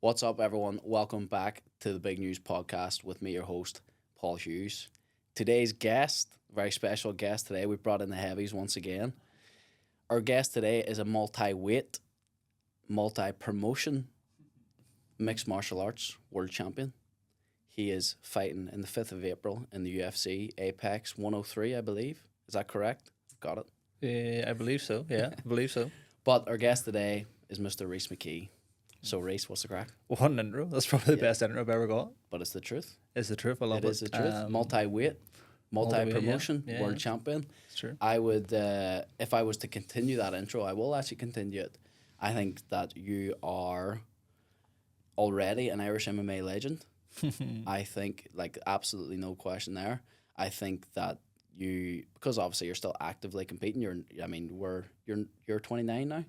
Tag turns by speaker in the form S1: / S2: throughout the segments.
S1: What's up, everyone? Welcome back to the Big News Podcast with me, your host, Paul Hughes. Today's guest, very special guest today, we brought in the heavies once again. Our guest today is a multi-weight, multi-promotion mixed martial arts world champion. He is fighting in the 5th of April in the UFC Apex 103, I believe. Is that correct? Got it.
S2: I believe so. Yeah, I believe so.
S1: But our guest today is Mr. Rhys McKee. So, Rhys, what's the crack?
S2: What an intro. That's probably the best intro I've ever got.
S1: But it's the truth.
S2: It's the truth. I love it.
S1: It is the truth. Multi-weight, multi-promotion,
S2: yeah,
S1: world champion.
S2: It's true.
S1: I would, if I was to continue that intro, I will actually continue it. I think that you are already an Irish MMA legend. I think, like, absolutely no question there. I think that you, because obviously you're still actively competing. You're 29 now.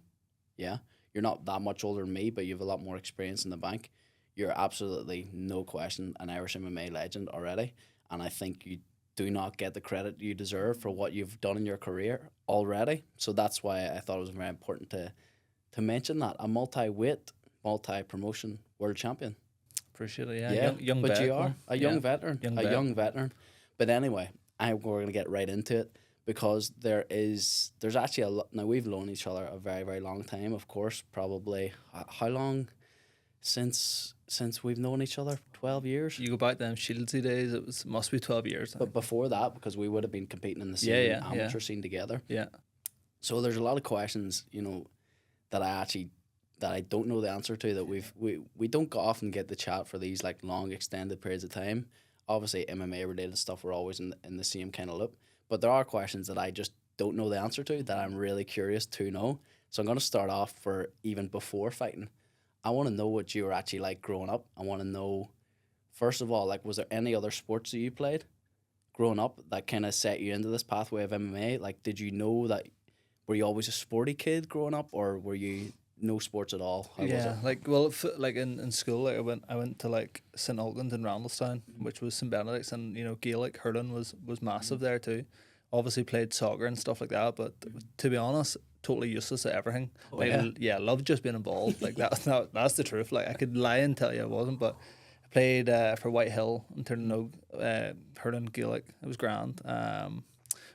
S1: Yeah. You're not that much older than me, but you have a lot more experience in the bank. You're absolutely, no question, an Irish MMA legend already. And I think you do not get the credit you deserve for what you've done in your career already. So that's why I thought it was very important to mention that. A multi-weight, multi-promotion world champion.
S2: Appreciate it, yeah. Young
S1: but
S2: vet,
S1: you are a young veteran.
S2: Young
S1: veteran. But anyway, we're going to get right into it. Because there's actually a lot. Now, we've known each other a very, very long time, of course. Probably, how long since we've known each other? 12 years?
S2: You go back to them Shieldsy days, must be 12 years.
S1: But before that, because we would have been competing in the same amateur scene together.
S2: Yeah.
S1: So there's a lot of questions, that I don't know the answer to, that we don't often get the chat for these like long extended periods of time. Obviously, MMA related stuff, we're always in the same kind of loop. But there are questions that I just don't know the answer to that I'm really curious to know. So I'm going to start off for even before fighting. I want to know what you were actually like growing up. I want to know, first of all, like, was there any other sports that you played growing up that kind of set you into this pathway of MMA? Like, did you know that, were you always a sporty kid growing up, or were you no sports at all? How was it?
S2: like in school, like I went to like St Albans in Randallstown, which was St Benedict's, and Gaelic hurling was massive there too. Obviously played soccer and stuff like that, but to be honest, totally useless at everything. Loved just being involved. Like that's the truth. Like I could lie and tell you I wasn't, but I played for Whitehill in Turnogue, hurling Gaelic. It was grand.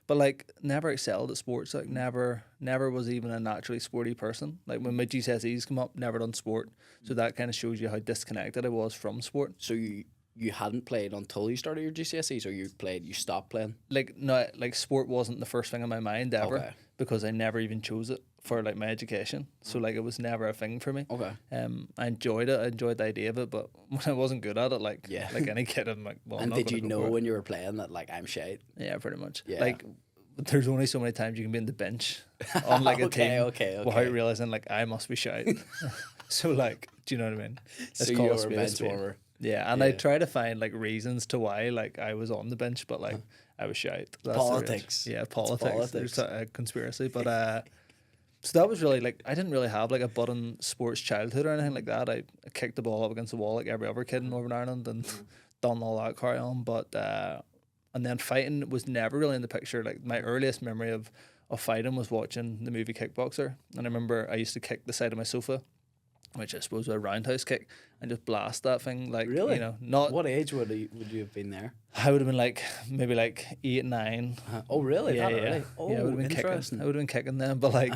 S2: But like never excelled at sports. Like never was even a naturally sporty person. Like when my GCSEs come up, never done sport. So that kind of shows you how disconnected I was from sport.
S1: So you hadn't played until you started your GCSEs, or you stopped playing?
S2: Like no, like sport wasn't the first thing on my mind ever, because I never even chose it for like my education. So like it was never a thing for me.
S1: Okay.
S2: I enjoyed it. I enjoyed the idea of it, but when I wasn't good at it, like any kid, I'm like, well.
S1: And did you know when you were playing that like I'm shite?
S2: Yeah, pretty much.
S1: Yeah.
S2: Like there's only so many times you can be in the bench on like a team without realizing like I must be shite. So like, do you know what I mean?
S1: So you were a bench warmer.
S2: Yeah, and I try to find like reasons to why like I was on the bench, but like I was shite. That's
S1: politics.
S2: Politics. There's a conspiracy, but so that was really like I didn't really have like a budding sports childhood or anything like that. I kicked the ball up against the wall like every other kid in Northern Ireland and done all that carry on, but and then fighting was never really in the picture. Like my earliest memory of fighting was watching the movie Kickboxer, and I remember I used to kick the side of my sofa, which I suppose was a roundhouse kick, and just blast that thing like
S1: really?
S2: Not
S1: what age would you have been there?
S2: I would have been like maybe like 8, 9.
S1: Oh really?
S2: Yeah,
S1: Really?
S2: Oh, I would have been kicking. I would have been kicking them, but like.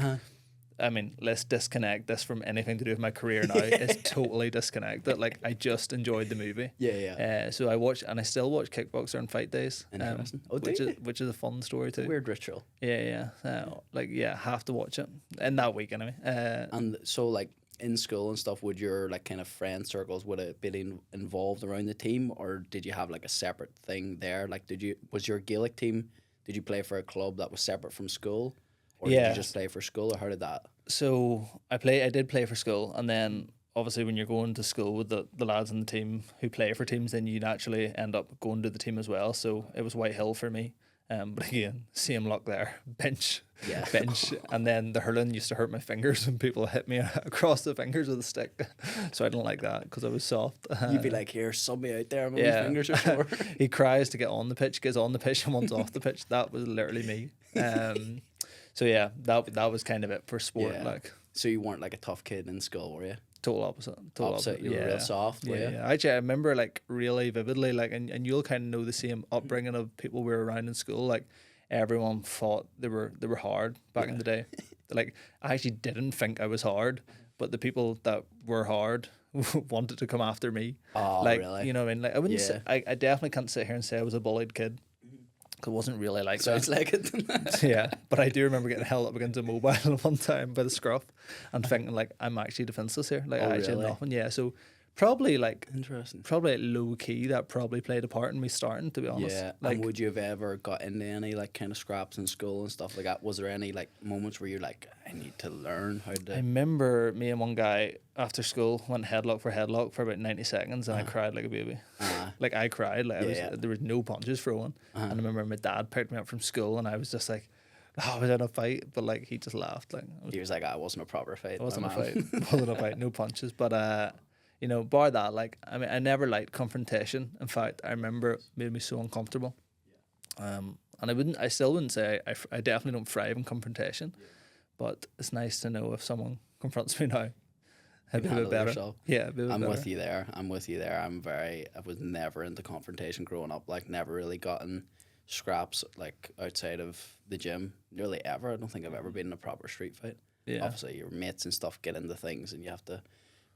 S2: I mean, let's disconnect this from anything to do with my career now. It's totally disconnected. Like, I just enjoyed the movie.
S1: Yeah.
S2: So I watch, and I still watch Kickboxer on fight days.
S1: Interesting.
S2: Which is a fun story too.
S1: Weird ritual.
S2: Yeah. Have to watch it in that week anyway.
S1: And so, like, in school and stuff, would your like kind of friend circles would it been involved around the team, or did you have like a separate thing there? Like, was your Gaelic team? Did you play for a club that was separate from school? Or did you just play for school, or how did that?
S2: So I did play for school, and then obviously when you're going to school with the lads in the team who play for teams, then you naturally end up going to the team as well. So it was Whitehill for me. But again, same luck there. Bench. And then the hurling used to hurt my fingers when people hit me across the fingers with a stick. So I don't like that because I was soft.
S1: You'd be like, here, sub me out there. My fingers are sore.
S2: He cries to get on the pitch, gets on the pitch, and once off the pitch. That was literally me. So yeah, that was kind of it for sport.
S1: Yeah.
S2: Like
S1: So you weren't like a tough kid in school, were you?
S2: total opposite.
S1: You were real soft, were you?
S2: Yeah. Actually, I remember like really vividly, like, and you'll kind of know the same upbringing of people we were around in school. Like everyone thought they were hard back in the day. Like I actually didn't think I was hard, but the people that were hard wanted to come after me.
S1: Oh,
S2: like,
S1: really?
S2: You know what I mean? Like I wouldn't.
S1: Yeah.
S2: Say, I definitely can't sit here and say I was a bullied kid. It wasn't really like
S1: Sounds
S2: that.
S1: like it.
S2: Yeah, but I do remember getting held up against a mobile one time by the scruff and thinking like I'm actually defenseless here. Like
S1: Oh,
S2: I actually
S1: really?
S2: have nothing. Yeah, so probably like
S1: Interesting.
S2: low key that probably played a part in me starting, to be honest.
S1: Yeah.
S2: Like
S1: And would you have ever got into any like kind of scraps in school and stuff like that? Was there any like moments where you're like, I need to learn how
S2: I
S1: to?
S2: remember me and one guy after school went headlock for about 90 seconds and I cried like a baby. Like I cried, like there was no punches thrown. And I remember my dad picked me up from school and I was just like, oh, I was in a fight, but like he just laughed. Like
S1: He was like, I wasn't a proper fight.
S2: it wasn't a
S1: my man."
S2: fight. Wasn't a fight, no punches. But you know, bar that, like I mean I never liked confrontation. In fact, I remember it made me so uncomfortable. And I still wouldn't say I definitely don't thrive in confrontation. But it's nice to know if someone confronts me now, I'd be a bit
S1: handle
S2: better.
S1: yourself.
S2: Yeah, a bit
S1: I'm
S2: better.
S1: with you there. I was never into confrontation growing up. Like, never really gotten scraps like outside of the gym, nearly ever. I don't think I've ever been in a proper street fight.
S2: Yeah.
S1: Obviously, your mates and stuff get into things, and you have to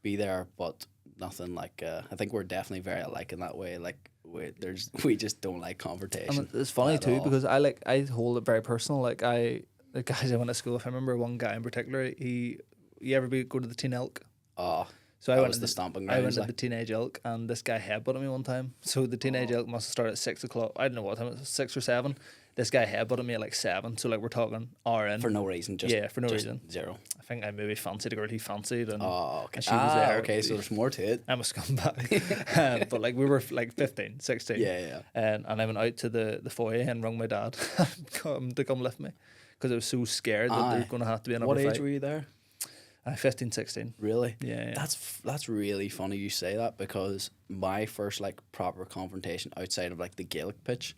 S1: be there. But nothing like. I think we're definitely very alike in that way. Like, we just don't like confrontation.
S2: And it's funny
S1: at
S2: too
S1: all.
S2: because I hold it very personal. Like the guys I went to school with, I remember one guy in particular. You ever go to the Teen Elk?
S1: Oh,
S2: So I
S1: that
S2: went
S1: was
S2: to
S1: the stomping
S2: I went
S1: grounds.
S2: to
S1: Like,
S2: the Teenage Elk, and this guy headbutted me one time. So the Teenage Elk must have started at 6 o'clock. I don't know what time it was, 6 or 7. This guy headbutted me at like 7. So like we're talking hour in.
S1: for no reason, just
S2: Yeah, for no
S1: just
S2: reason.
S1: zero.
S2: I think I maybe fancied a girl he fancied, and,
S1: Oh, okay.
S2: and she was there.
S1: Okay, so there's more to it.
S2: I'm a scumbag. But like we were like 15, 16.
S1: Yeah.
S2: And I went out to the foyer and rung my dad to come lift me because I was so scared that there's going to have to be another
S1: What
S2: fight.
S1: age were you there?
S2: 15, 16.
S1: Really?
S2: Yeah.
S1: That's really funny you say that, because my first like proper confrontation outside of like the Gaelic pitch,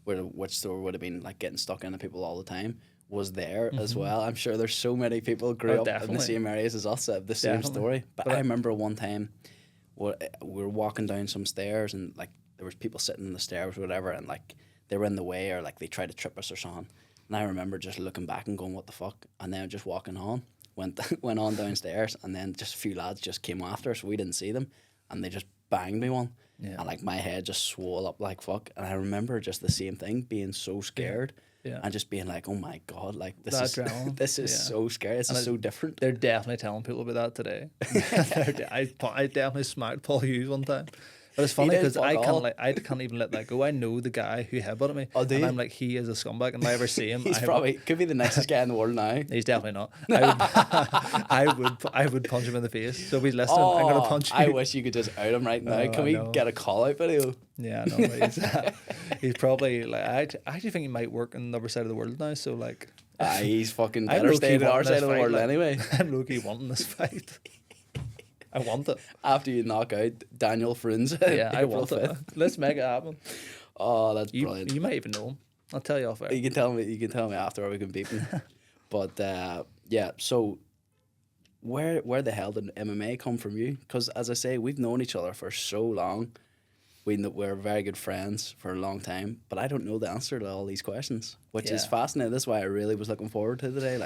S1: which there would have been like getting stuck into people all the time, was there as well. I'm sure there's so many people grew up in
S2: definitely.
S1: the same areas as us that have the same
S2: Definitely.
S1: story. But I remember one time, we were walking down some stairs and like there was people sitting in the stairs or whatever, and like they were in the way or like they tried to trip us or something. And I remember just looking back and going, what the fuck? And then just walking on. Went on downstairs, and then just a few lads just came after us. We didn't see them, and they just banged me one.
S2: Yeah.
S1: And like my head just swole up like fuck. And I remember just the same thing, being so scared.
S2: Yeah.
S1: And just being like, oh my god, like this
S2: That
S1: is
S2: adrenaline.
S1: this is
S2: Yeah.
S1: so scary. This is so different.
S2: They're definitely telling people about that today. I definitely smacked Paul Hughes one time. But it's funny
S1: did,
S2: because
S1: fuck
S2: I
S1: all.
S2: can't even let that go. I know the guy who headbutted me.
S1: Oh, do
S2: and
S1: you?
S2: I'm like, he is a scumbag. And if I ever see him,
S1: He's probably could be the nicest guy in the world now.
S2: he's definitely not. I would punch him in the face. So if he's listening, I'm gonna punch you.
S1: I wish you could just out him right now.
S2: Oh,
S1: Can
S2: I
S1: we
S2: know.
S1: get a call out video?
S2: Yeah, no, he's probably like I actually think he might work on the other side of the world now. So like,
S1: He's fucking
S2: I'm
S1: better
S2: low-key
S1: staying on our
S2: wanting
S1: side
S2: this
S1: of the
S2: fight,
S1: world
S2: like,
S1: anyway.
S2: I'm low-key wanting this fight. I want it.
S1: After you knock out Daniel Frunze.
S2: Yeah, I
S1: April
S2: want it.
S1: 5th.
S2: Let's make it happen.
S1: Oh, that's brilliant.
S2: You might even know him. I'll tell you off air.
S1: You can tell me after, or we can beat him. But yeah, so where the hell did MMA come from you? Because as I say, we've known each other for so long. We're very good friends for a long time, but I don't know the answer to all these questions, which is
S2: Yeah.
S1: fascinating. That's why I really was looking forward to today.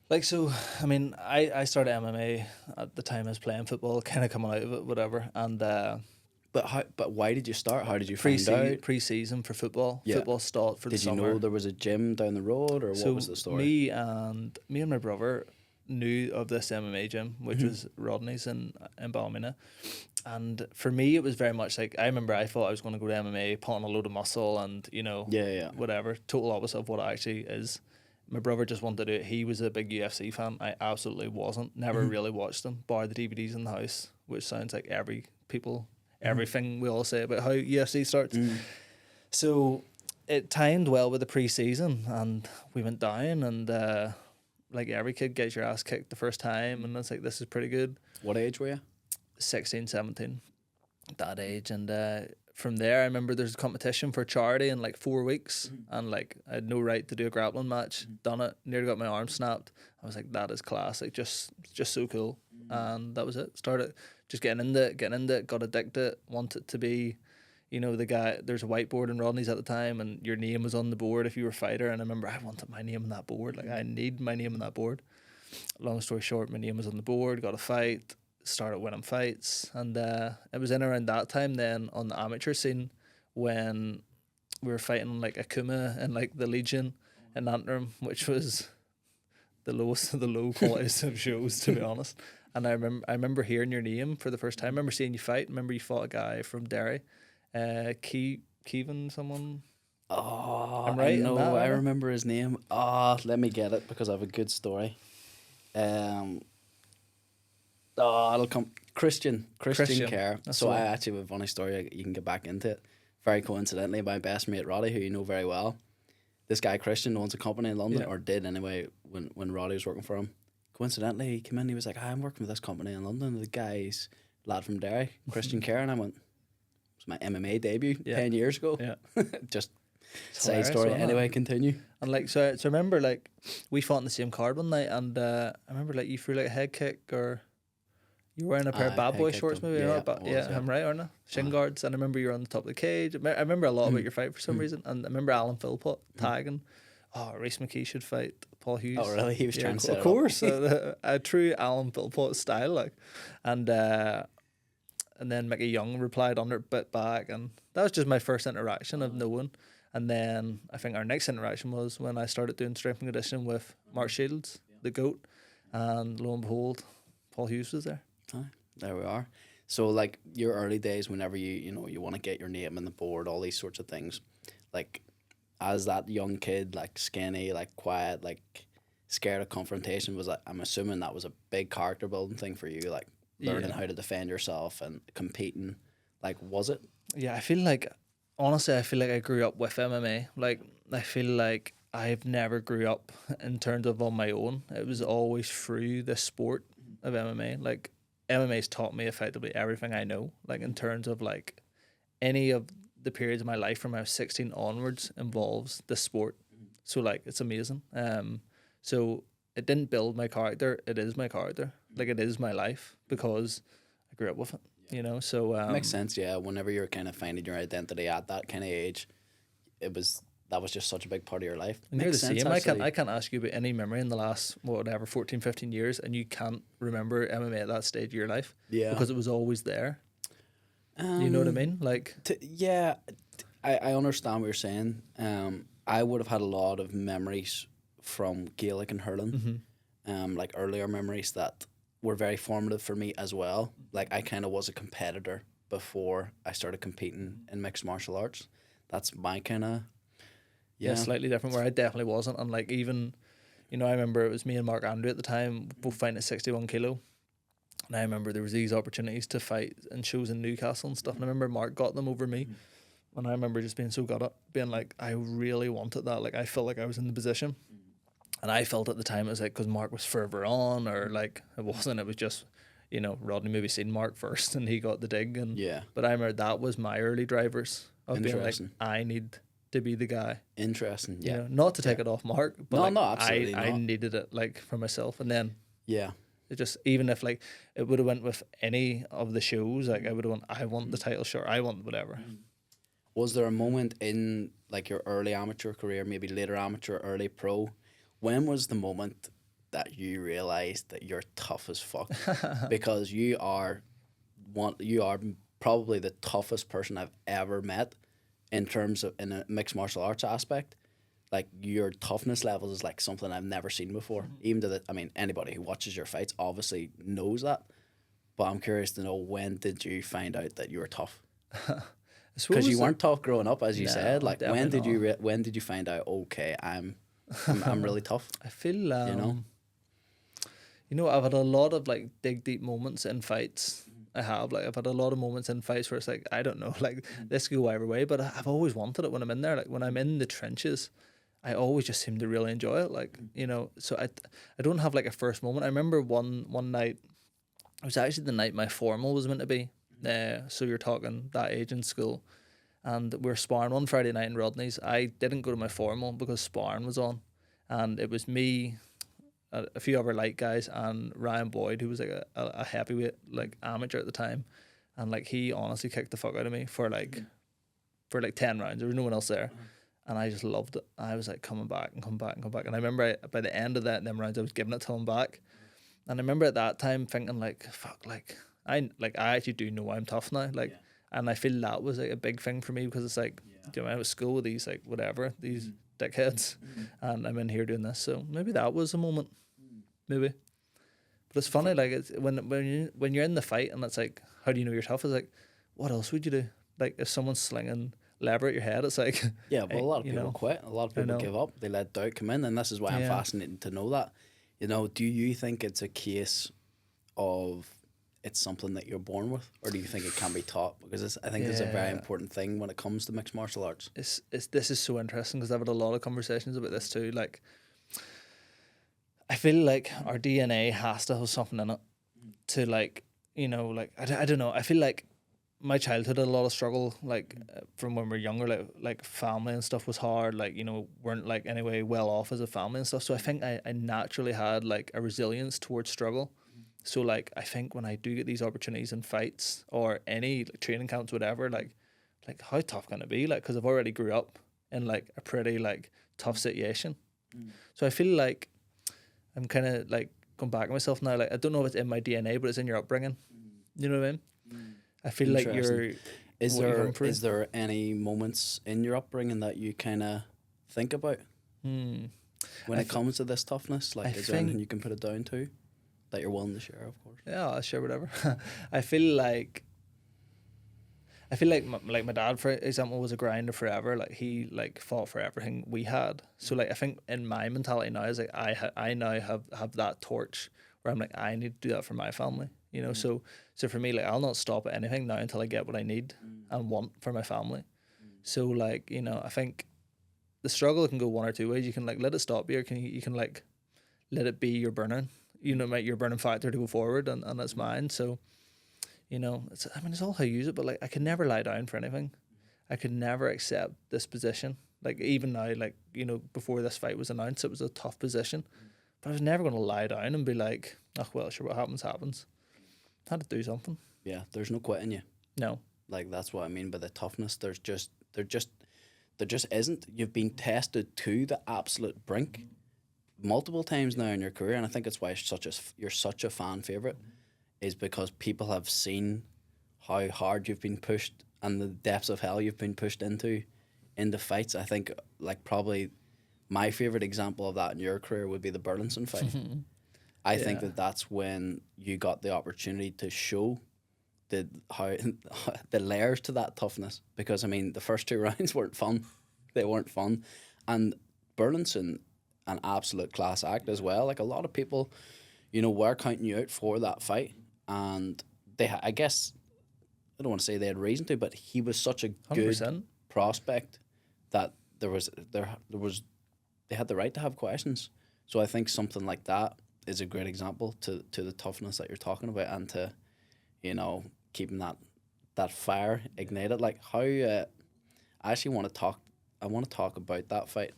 S2: Like, so, I mean, I started MMA at the time I was playing football, kind of coming out of it, whatever. And
S1: But why did you start? How did you find out?
S2: pre-season for football.
S1: Yeah.
S2: Football started for
S1: Did
S2: the
S1: you
S2: summer.
S1: know there was a gym down the road, or
S2: So
S1: what was the story?
S2: me and my brother knew of this MMA gym, which was Rodney's in Ballymena. And for me, it was very much like, I remember I thought I was going to go to MMA, put on a load of muscle and, you know,
S1: Yeah.
S2: whatever, total opposite of what it actually is. My brother just wanted to do it. He was a big UFC fan. I absolutely wasn't. Never really watched them, bar the DVDs in the house, which sounds like everything we all say about how UFC starts. So it timed well with the pre-season, and we went down, and like every kid gets your ass kicked the first time, and it's like, this is pretty good.
S1: What age were you?
S2: 16, 17. that age. And from there, I remember there's a competition for charity in like 4 weeks, and like I had no right to do a grappling match. Done it, nearly got my arm snapped. I was like, that is class, like just so cool. And that was it. Started just getting into it, got addicted, wanted to be, you know, the guy. There's a whiteboard in Rodney's at the time, and your name was on the board if you were a fighter. And I remember I wanted my name on that board. Like, I need my name on that board. Long story short, my name was on the board, got a fight, started winning fights. And it was in around that time then on the amateur scene when we were fighting like Akuma and like the Legion in Antrim, which was the lowest of the low qualities of shows, to be honest. And I remember hearing your name for the first time. I remember seeing you fight. I remember you fought a guy from Derry, Kevin someone.
S1: Oh,
S2: I'm right
S1: I know.
S2: in that,
S1: I
S2: right?
S1: remember his name. Oh, let me get it because I have a good story. It'll come. Christian Kerr.
S2: That's
S1: So
S2: the
S1: I
S2: one.
S1: actually have a funny story. You can get back into it. Very coincidentally, my best mate Roddy, who you know very well, this guy Christian owns a company in London,
S2: Yeah.
S1: or did anyway, when Roddy was working for him. Coincidentally, he came in. He was like, "I'm working with this company in London. The guy's lad from Derry, Christian Kerr," and I went, "It was my MMA debut 10 years ago."
S2: Yeah.
S1: Just
S2: It's
S1: side
S2: hilarious,
S1: story.
S2: wasn't it?
S1: Anyway, continue.
S2: And like so I remember like we fought in the same card one night, and I remember like you threw like a head kick, or you were wearing a pair of bad
S1: head
S2: boy
S1: kicked
S2: shorts
S1: him.
S2: maybe,
S1: Yeah,
S2: or not?
S1: it
S2: But
S1: was,
S2: yeah,
S1: yeah.
S2: I'm right, aren't I? Shin guards, and I remember you were on the top of the cage. I remember a lot about your fight for some reason, and I remember Alan Philpott tagging, "Oh, Rhys McKee should fight Paul Hughes."
S1: Oh, really? He was trying to set
S2: of
S1: it up.
S2: course, a true Alan Philpott style, like, and then Mickey Young replied under it, bit back, and that was just my first interaction of knowing. And then I think our next interaction was when I started doing strength and conditioning with Mark Shields, the GOAT, and lo and behold, Paul Hughes was there.
S1: Aye, there we are. So like your early days, whenever you want to get your name on the board, all these sorts of things, like as that young kid, like skinny, like quiet, like scared of confrontation, was like, I'm assuming that was a big character building thing for you, like learning
S2: Yeah.
S1: how to defend yourself and competing. Like, was it?
S2: Yeah, I feel like, honestly, I feel like I grew up with MMA. Like, I feel like I've never grew up in terms of on my own. It was always through the sport of MMA. Like, MMA's taught me effectively everything I know. Like, in terms of like any of the periods of my life from I was 16 onwards involves the sport. So like, it's amazing. So it didn't build my character. It is my character. Like, it is my life because I grew up with it. You know, so
S1: Makes sense, yeah. Whenever you're kind of finding your identity at that kind of age, that was just such a big part of your life.
S2: And you're the
S1: Makes sense,
S2: same.
S1: actually.
S2: I can't ask you about any memory in the last whatever 14, 15 years, and you can't remember MMA at that stage of your life.
S1: Yeah.
S2: Because it was always there. You know what I mean? Like,
S1: I understand what you're saying. I would have had a lot of memories from Gaelic and hurling, like earlier memories that were very formative for me as well. Like, I kind of was a competitor before I started competing in mixed martial arts. That's my kind of
S2: slightly different. Where I definitely wasn't. And like, even, you know, I remember it was me and Mark Andrew at the time, both fighting at 61 kilo. And I remember there was these opportunities to fight in shows in Newcastle and stuff. And I remember Mark got them over me. And I remember just being so got up, being like, I really wanted that. Like, I felt like I was in the position. And I felt at the time it was like because Mark was further on, or like it wasn't. It was just, you know, Rodney maybe seen Mark first and he got the dig. And
S1: Yeah.
S2: But I remember that was my early drivers of being like,
S1: Interesting.
S2: I need to be the guy.
S1: Interesting.
S2: You
S1: Yeah.
S2: know, not to take it off Mark, but
S1: No,
S2: like,
S1: no, absolutely
S2: I
S1: not.
S2: needed it like for myself. And then
S1: Yeah.
S2: it just, even if like it would have went with any of the shows, like I would have went, I want the title shot, I want whatever.
S1: Was there a moment in like your early amateur career, maybe later amateur, early pro? When was the moment that you realized that you're tough as fuck? Because you are probably the toughest person I've ever met in terms of in a mixed martial arts aspect. Like, your toughness levels is like something I've never seen before. Even to anybody who watches your fights obviously knows that. But I'm curious to know, when did you find out that you were tough? Because you weren't tough growing up, as you
S2: No,
S1: said. Like, when did
S2: definitely
S1: you when did you find out? Okay, I'm really tough.
S2: I feel
S1: You know,
S2: I've had a lot of like dig deep moments in fights. I've had a lot of moments in fights where it's like, I don't know, like this could go either way, but I've always wanted it when I'm in there. Like, when I'm in the trenches, I always just seem to really enjoy it. Like, you know, so I don't have like a first moment. I remember one night, it was actually the night my formal was meant to be. So you're talking that age in school. And we were sparring one Friday night in Rodney's. I didn't go to my formal because sparring was on. And it was me, a few other light guys, and Ryan Boyd, who was like a heavyweight, like amateur at the time. And like he honestly kicked the fuck out of me for like 10 rounds. There was no one else there. And I just loved it. I was like coming back and come back and come back. And I remember by the end of them rounds, I was giving it to him back. And I remember at that time thinking like, fuck, like I actually do know I'm tough now. Like, and I feel that was like a big thing for me, because it's like, you know, I was at school with these like whatever, these dickheads, and I'm in here doing this. So maybe that was a moment, maybe. But it's funny, like it's when you're in the fight and it's like, how do you know you're tough? It's like, what else would you do? Like if someone's slinging lever at your head, it's like,
S1: yeah. But a lot of people quit. A lot of people give up. They let doubt come in, and this is why I'm fascinated to know that. You know, do you think it's a case of it's something that you're born with, or do you think it can be taught? Because I think it's a very important thing when it comes to mixed martial arts.
S2: This is so interesting, because I've had a lot of conversations about this too. Like, I feel like our DNA has to have something in it to, like, you know, like I don't know. I feel like my childhood had a lot of struggle, like from when we were younger, like family and stuff was hard, like, you know, weren't like anyway well off as a family and stuff. So I think I naturally had like a resilience towards struggle. So like I think when I do get these opportunities in fights or any like, training camps, whatever, like how tough can it be? Like, because I've already grew up in like a pretty like tough situation. So I feel like I'm kind of like going back to myself now. Like I don't know if it's in my DNA, but it's in your upbringing. You know what I mean? I feel like you're. Is
S1: there any moments in your upbringing that you kind of think about when it comes to this toughness? Like, is there anything you can put it down to that you're willing to share? Of course.
S2: Yeah, I'll share whatever. I feel like my dad, for example, was a grinder forever. Like he like fought for everything we had. So like I think in my mentality now is like I now have that torch where I'm like, I need to do that for my family. You know, so for me, like I'll not stop at anything now until I get what I need and want for my family. So like, you know, I think the struggle can go one or two ways. You can like let it stop you, or you can like let it be your burning, you know, your burning factor to go forward, and that's mine. So, you know, it's all how you use it, but like I could never lie down for anything. I could never accept this position. Like even now, like, you know, before this fight was announced, it was a tough position, but I was never going to lie down and be like, oh well, sure, what happens happens. I had to do something.
S1: Yeah, there's no quitting you.
S2: No.
S1: Like that's what I mean by the toughness. There just isn't. You've been tested to the absolute brink multiple times now in your career, and I think it's why you're such a fan favorite, is because people have seen how hard you've been pushed and the depths of hell you've been pushed into fights. I think like probably my favorite example of that in your career would be the Burlinson fight. I think that's when you got the opportunity to show the layers to that toughness, because I mean the first two rounds weren't fun. They weren't fun, and Burlinson, an absolute class act as well. Like a lot of people, you know, were counting you out for that fight, and I guess I don't want to say they had reason to, but he was such a good
S2: 100%.
S1: prospect that they had the right to have questions. So I think something like that is a great example to the toughness that you're talking about, and to, you know, keeping that fire ignited. Like how I actually want to talk about that fight.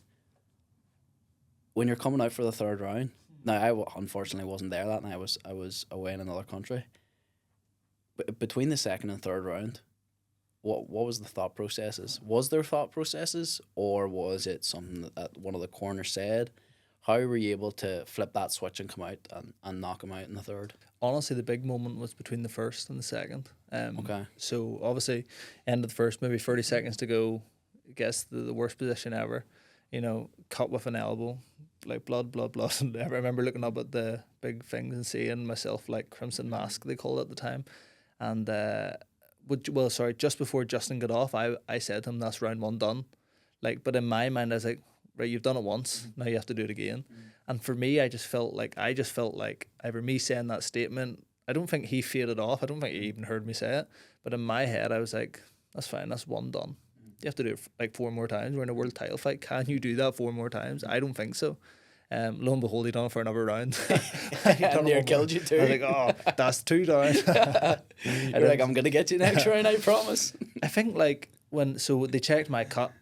S1: When you're coming out for the third round, now I unfortunately wasn't there that night. I was away in another country. But between the second and third round, what was the thought processes? Was there thought processes, or was it something that one of the corners said? How were you able to flip that switch and come out and knock him out in the third?
S2: Honestly, the big moment was between the first and the second.
S1: Okay.
S2: So obviously, end of the first, maybe 30 seconds to go. I guess the worst position ever. You know, cut with an elbow, like blood. And I remember looking up at the big things and seeing myself like Crimson Mask, they called it at the time. And just before Justin got off, I said to him, that's round one done. Like, but in my mind, I was like, right, you've done it once, now you have to do it again. And for me, I just felt like either me saying that statement, I don't think he faded off. I don't think he even heard me say it. But in my head, I was like, that's fine, that's one done. You have to do it like 4 more times. We're in a world title fight. Can you do that 4 more times? I don't think so. Lo and behold, he done it for another round.
S1: And near killed you too.
S2: I was like, oh, that's 2 down.
S1: And you're like, I'm gonna get you next round, I promise.
S2: I think like so they checked my cut.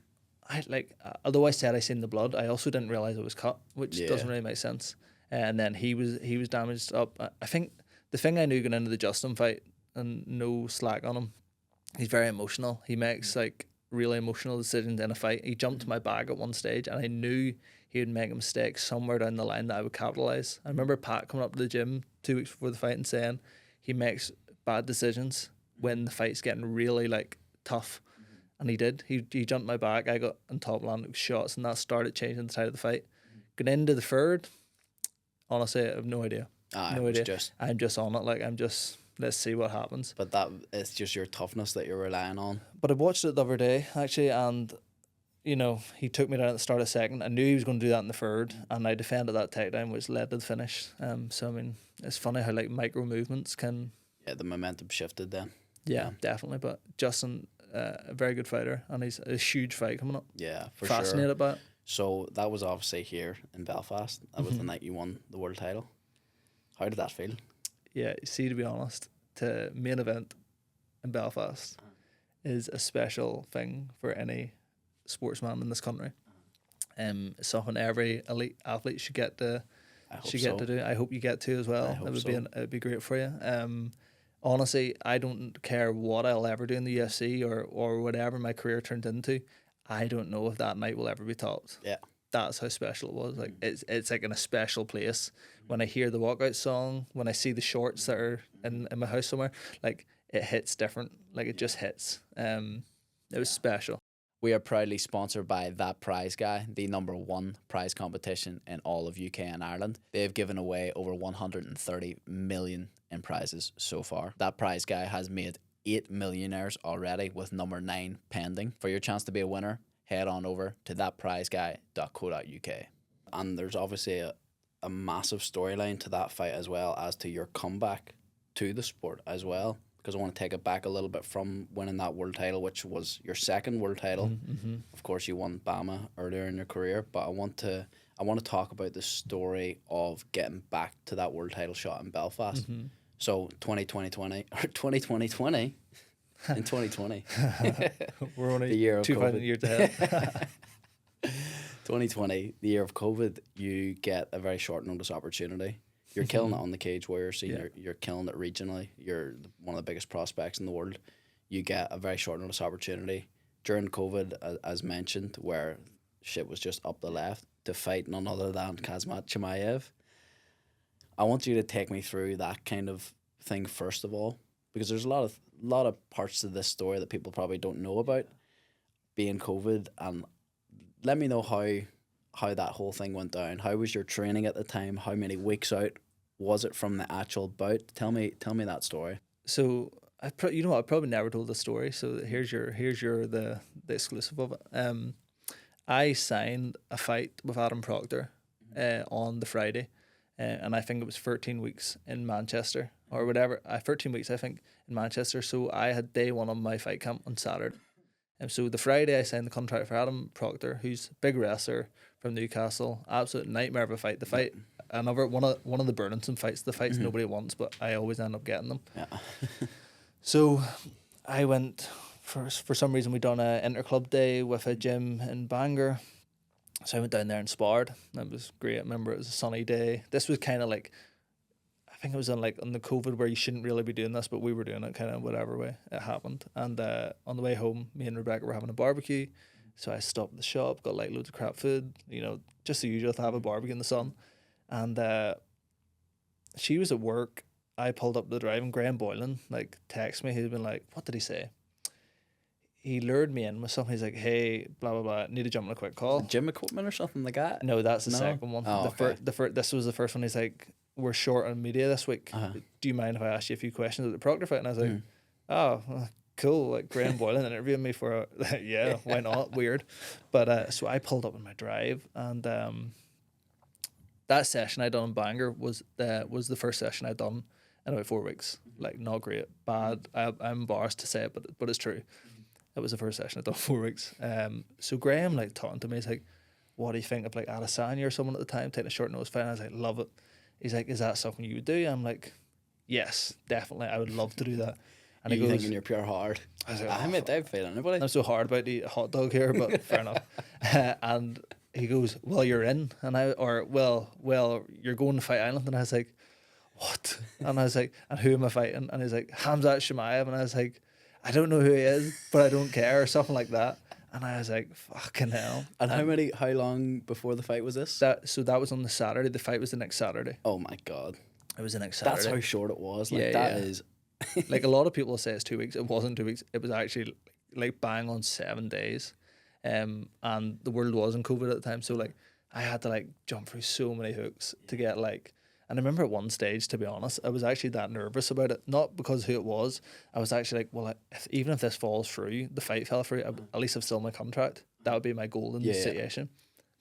S2: I although I said I seen the blood, I also didn't realize it was cut, which doesn't really make sense. And then he was damaged up. I think the thing I knew going into the Justin fight, and no slack on him, he's very emotional. He makes like really emotional decisions in a fight. He jumped my bag at one stage, and I knew he would make a mistake somewhere down the line that I would capitalize. I remember Pat coming up to the gym 2 weeks before the fight and saying he makes bad decisions when the fight's getting really like tough. And he did. He jumped my back. I got on top landing shots, and that started changing the tide of the fight. Going into the third, honestly, I have no idea. No idea. I'm just on it. Like, let's see what happens.
S1: But that it's just your toughness that you're relying on.
S2: But I watched it the other day, actually, and, you know, he took me down at the start of the second. I knew he was going to do that in the third, and I defended that takedown, which led to the finish. So, I mean, it's funny how, like, micro movements can...
S1: Yeah, the momentum shifted then.
S2: Yeah, definitely. But Justin... a very good fighter, and he's a huge fight coming up.
S1: Yeah, for
S2: Fascinated
S1: sure.
S2: by it.
S1: So that was obviously here in Belfast. That was the night you won the world title. How did that feel?
S2: Yeah, see, to be honest, to main event in Belfast is a special thing for any sportsman in this country. It's something every elite athlete should get to do. I hope you get to as well. It'd be great for you. Honestly, I don't care what I'll ever do in the UFC or whatever my career turned into. I don't know if that night will ever be topped. Yeah. That's how special it was. Like it's like in a special place. When I hear the walkout song, when I see the shorts that are in my house somewhere, like it hits different. Like it just hits. It was special.
S1: We are proudly sponsored by That Prize Guy, the #1 prize competition in all of UK and Ireland. They've given away over 130 million in prizes so far. That Prize Guy has made 8 millionaires already, with number 9 pending. For your chance to be a winner, head on over to thatprizeguy.co.uk. And there's obviously a massive storyline to that fight as well as to your comeback to the sport as well. Because I want to take it back a little bit from winning that world title, which was your second world title. Mm-hmm. Of course, you won BAMA earlier in your career, but I want to talk about the story of getting back to that world title shot in Belfast. Mm-hmm. So 2020 in 2020.
S2: We're only
S1: the year of
S2: 2,000 years ahead.
S1: 2020, the year of COVID, you get a very short notice opportunity. You're killing it on the Cage Warrior scene. You're killing it regionally. You're one of the biggest prospects in the world. You get a very short notice opportunity during COVID, as mentioned, where shit was just up the left, to fight none other than Khamzat Chimaev. I want you to take me through that kind of thing first of all, because there's a lot of parts to this story that people probably don't know about, being COVID, and let me know how that whole thing went down. How was your training at the time? How many weeks out was it from the actual bout? Tell me that story.
S2: So I probably never told the story. So here's the exclusive of it. I signed a fight with Adam Proctor on the Friday, and I think it was 13 weeks in Manchester or whatever. 13 weeks I think in Manchester. So I had day 1 of my fight camp on Saturday. And so the Friday I signed the contract for Adam Proctor, who's a big wrestler from Newcastle. Absolute nightmare of a fight. The fight, another one of the Burlinson fights. The fights nobody wants, but I always end up getting them. Yeah. So I went for some reason we done a interclub day with a gym in Bangor. So I went down there and sparred. That was great. I remember it was a sunny day. This was kind of like, I think it was on the COVID where you shouldn't really be doing this, but we were doing it kind of whatever way it happened. And on the way home, me and Rebecca were having a barbecue. So I stopped at the shop, got like loads of crap food, just the usual to have a barbecue in the sun. And she was at work. I pulled up the drive and Graham Boylan texted me. He'd been like, what did he say? He lured me in with something. He's like, hey, blah, blah, blah, need to jump on a quick call.
S1: Gym equipment or something like that?
S2: No, that's the second one.
S1: Oh,
S2: This was the first one. He's like, we're short on media this week. Do you mind if I ask you a few questions at the Proctor fight? And I was like, oh, cool. Like Graham Boylan interviewing me for yeah, why not? Weird. But so I pulled up in my drive, and that session I done in Bangor was the first session I'd done in about 4 weeks. Like, not great, bad. I'm embarrassed to say it, but it's true. It was the first session I'd done in 4 weeks. So Graham talking to me, he's like, what do you think of like Adesanya or someone at the time taking a short notice fight? And I was like, love it. He's like, is that something you would do? I'm like, yes, definitely. I would love to do that. And
S1: you
S2: he goes,
S1: thinking you're pure hard.
S2: I was like,
S1: I made that fight anybody.
S2: I'm so hard about to eat a hot dog here, but fair enough. And he goes, well, you're in. And well, you're going to Fight Island. And I was like, what? And I was like, and who am I fighting? And he's like, Khamzat Chimaev. And I was like, I don't know who he is, but I don't care, or something like that. And I was like, fucking hell.
S1: And how long before the fight was this?
S2: So that was on the Saturday. The fight was the next Saturday.
S1: Oh my God.
S2: It was the next Saturday.
S1: That's how short it was. Like, is
S2: like, a lot of people say it's 2 weeks. It wasn't 2 weeks. It was actually like bang on 7 days. And the world was in COVID at the time. So like I had to like jump through so many hooks to get like, and I remember at one stage, to be honest, I was actually that nervous about it. Not because who it was. I was actually like, well, even if this falls through, the fight fell through, at least I've still my contract. That would be my golden situation.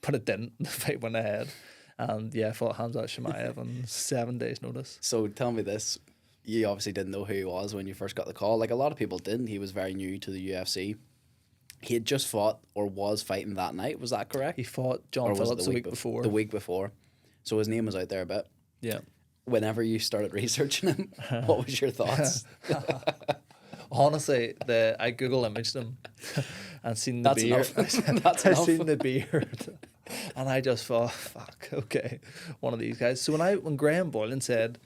S2: But it didn't. The fight went ahead. And I fought Khamzat Chimaev on 7 days notice.
S1: So tell me this. You obviously didn't know who he was when you first got the call. Like a lot of people didn't. He was very new to the UFC. He had just fought or was fighting that night. Was that correct?
S2: He fought John Phillips the week before.
S1: The week before. So his name was out there a bit.
S2: Yeah.
S1: Whenever you started researching him, what was your thoughts?
S2: Honestly, I Google imaged him and seen the beard. I seen the beard, and I just thought, "Fuck, okay, one of these guys." So when Graham Boylan said,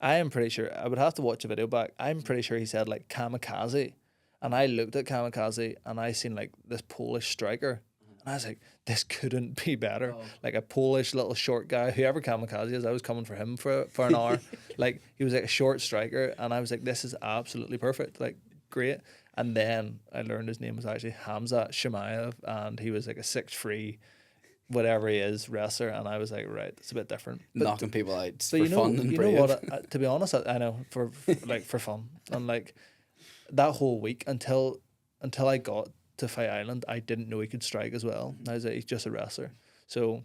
S2: I am pretty sure I would have to watch a video back. I'm pretty sure he said like kamikaze, and I looked at kamikaze and I seen like this Polish striker. And I was like, this couldn't be better. Oh. Like a Polish little short guy, whoever Kamikaze is, I was coming for him for an hour. Like he was like a short striker, and I was like, this is absolutely perfect. Like great. And then I learned his name was actually Khamzat Chimaev, and he was like a 6'3", whatever he is, wrestler. And I was like, right, it's a bit different. But,
S1: knocking people out for
S2: you know,
S1: fun and
S2: you
S1: brave.
S2: know what? To be honest, I know for fun, and like that whole week until I got to Fight Island, I didn't know he could strike as well. I was like, he's just a wrestler. So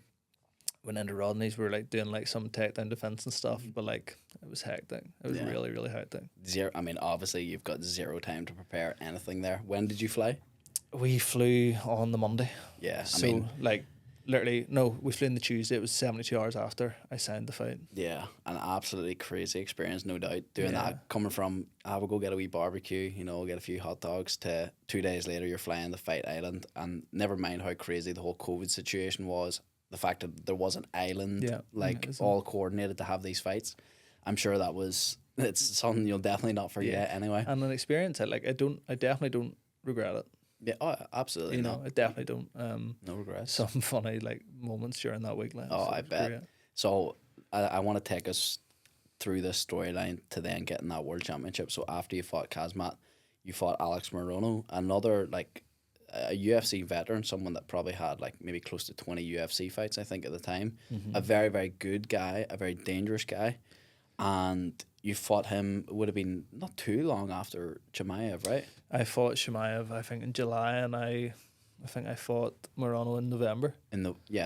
S2: went into Rodney's, we were like doing like some takedown defense and stuff, but like it was hectic. It was really, really hectic.
S1: I mean, obviously you've got zero time to prepare anything there. When did you fly?
S2: We flew on the Monday.
S1: Yeah,
S2: so I mean, like literally, no, we flew on the Tuesday. It was 72 hours after I signed the fight.
S1: Yeah, an absolutely crazy experience, no doubt. Doing that, coming from, I will go get a wee barbecue, get a few hot dogs, to 2 days later you're flying to Fight Island, and never mind how crazy the whole COVID situation was, the fact that there was an island, all coordinated to have these fights. I'm sure it's something you'll definitely not forget anyway.
S2: And an experience I definitely don't regret it.
S1: Yeah, absolutely.
S2: I definitely don't.
S1: No regrets.
S2: Some funny like moments during that week.
S1: I bet. Great. So I want to take us through this storyline to then getting that world championship. So after you fought Khamzat, you fought Alex Morono, another like a UFC veteran, someone that probably had like maybe close to 20 UFC fights, I think, at the time. Mm-hmm. A very, very good guy, a very dangerous guy. And you fought him, it would have been not too long after Chimaev, right? I fought Chimaev, I think, in July, and I think I fought Morono in November.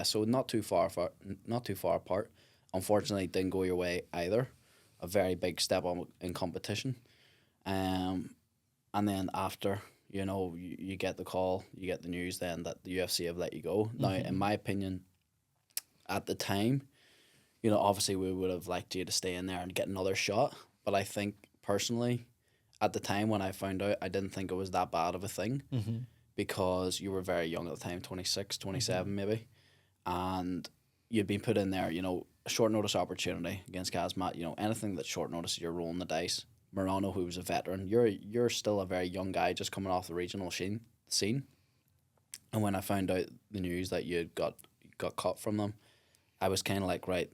S1: So not too far apart. Unfortunately, it didn't go your way either. A very big step on in competition. And then after, you get the call, you get the news then that the UFC have let you go. Mm-hmm. Now, in my opinion, at the time, obviously we would have liked you to stay in there and get another shot. But I think personally, at the time when I found out, I didn't think it was that bad of a thing, mm-hmm. because you were very young at the time, 26, 27 mm-hmm. maybe. And you'd been put in there, a short notice opportunity against Khamzat, anything that's short notice, you're rolling the dice. Morono, who was a veteran, you're still a very young guy just coming off the regional scene. And when I found out the news that you got cut from them, I was kind of like, right,